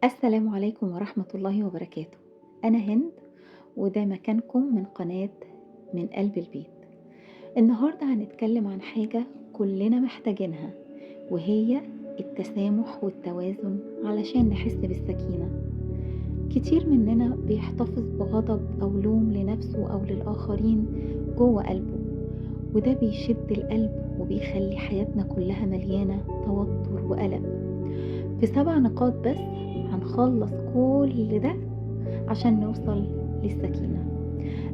السلام عليكم ورحمة الله وبركاته. أنا هند، وده مكانكم من قناة من قلب البيت. النهاردة هنتكلم عن حاجة كلنا محتاجينها، وهي التسامح والتوازن علشان نحس بالسكينة. كتير مننا بيحتفظ بغضب أو لوم لنفسه أو للآخرين جوه قلبه، وده بيشد القلب وبيخلي حياتنا كلها مليانة توتر وقلق. في 7 نقاط بس هنخلص كل ده عشان نوصل للسكينة.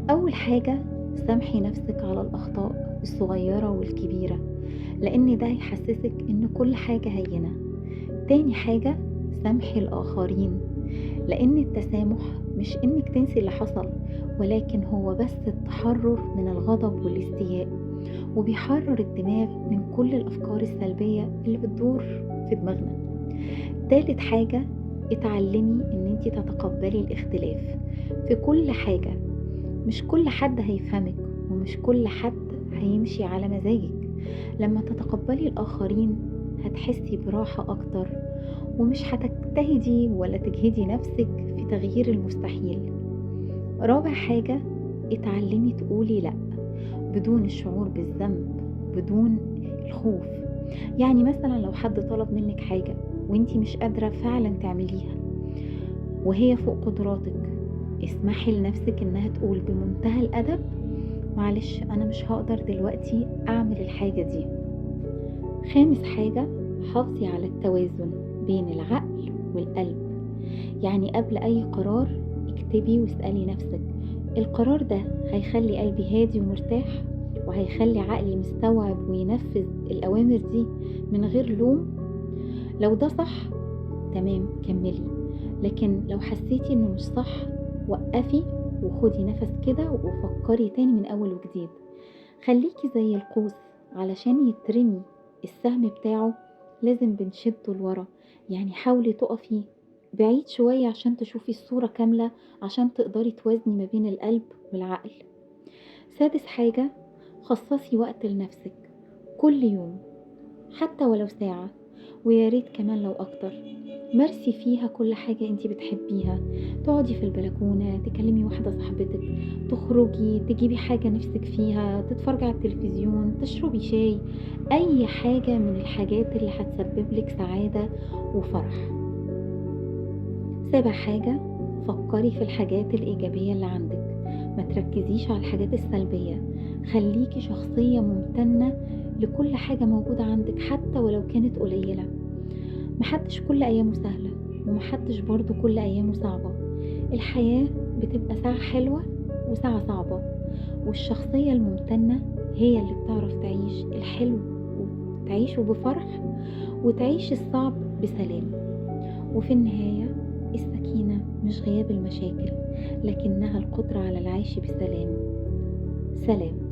أول حاجة، سامحي نفسك على الأخطاء الصغيرة والكبيرة، لأن ده هيحسسك إن كل حاجة هينة. تاني حاجة، سامحي الآخرين، لأن التسامح مش إنك تنسي اللي حصل، ولكن هو بس التحرر من الغضب والاستياء، وبيحرر الدماغ من كل الأفكار السلبية اللي بتدور في دماغنا. تالت حاجة، اتعلمي ان انتي تتقبلي الاختلاف في كل حاجة. مش كل حد هيفهمك، ومش كل حد هيمشي على مزاجك. لما تتقبلي الآخرين هتحسي براحة أكتر، ومش هتجتهدي ولا تجهدي نفسك في تغيير المستحيل. رابع حاجة، اتعلمي تقولي لأ بدون الشعور بالذنب، بدون الخوف. يعني مثلا لو حد طلب منك حاجة وانتي مش قادرة فعلا تعمليها وهي فوق قدراتك، اسمحي لنفسك انها تقول بمنتهى الأدب: معلش أنا مش هقدر دلوقتي أعمل الحاجة دي. خامس حاجة، حافظي على التوازن بين العقل والقلب. يعني قبل أي قرار اكتبي واسألي نفسك: القرار ده هيخلي قلبي هادي ومرتاح، وهيخلي عقلي مستوعب وينفذ الأوامر دي من غير لوم؟ لو ده صح تمام كملي، لكن لو حسيتي انه مش صح وقفي وخدي نفس كده وفكري تاني من اول وجديد. خليكي زي القوس، علشان يترمي السهم بتاعه لازم بنشده لورا. يعني حاولي تقفي بعيد شوية عشان تشوفي الصورة كاملة، عشان تقدري توازني ما بين القلب والعقل. سادس حاجة، خصصي وقت لنفسك كل يوم، حتى ولو ساعة، ويا ريت كمان لو اكتر. مارسي فيها كل حاجة انتي بتحبيها، تقعدي في البلكونة، تكلمي واحدة صاحبتك، تخرجي، تجيبي حاجة نفسك فيها، تتفرجي على التلفزيون، تشربي شاي. اي حاجة من الحاجات اللي هتسبب لك سعادة وفرح. سابع حاجة، فكري في الحاجات الإيجابية اللي عندك، ما تركزيش على الحاجات السلبية. خليكي شخصية ممتنة لكل حاجة موجودة عندك حتى ولو كانت قليلة. محدش كل أيامه سهلة، ومحدش برضو كل أيامه صعبة. الحياة بتبقى ساعة حلوة وساعة صعبة، والشخصية الممتنة هي اللي بتعرف تعيش الحلو وتعيشه بفرح، وتعيش الصعب بسلام. وفي النهاية، السكينة مش غياب المشاكل، لكنها القدرة على العيش بسلام. سلام.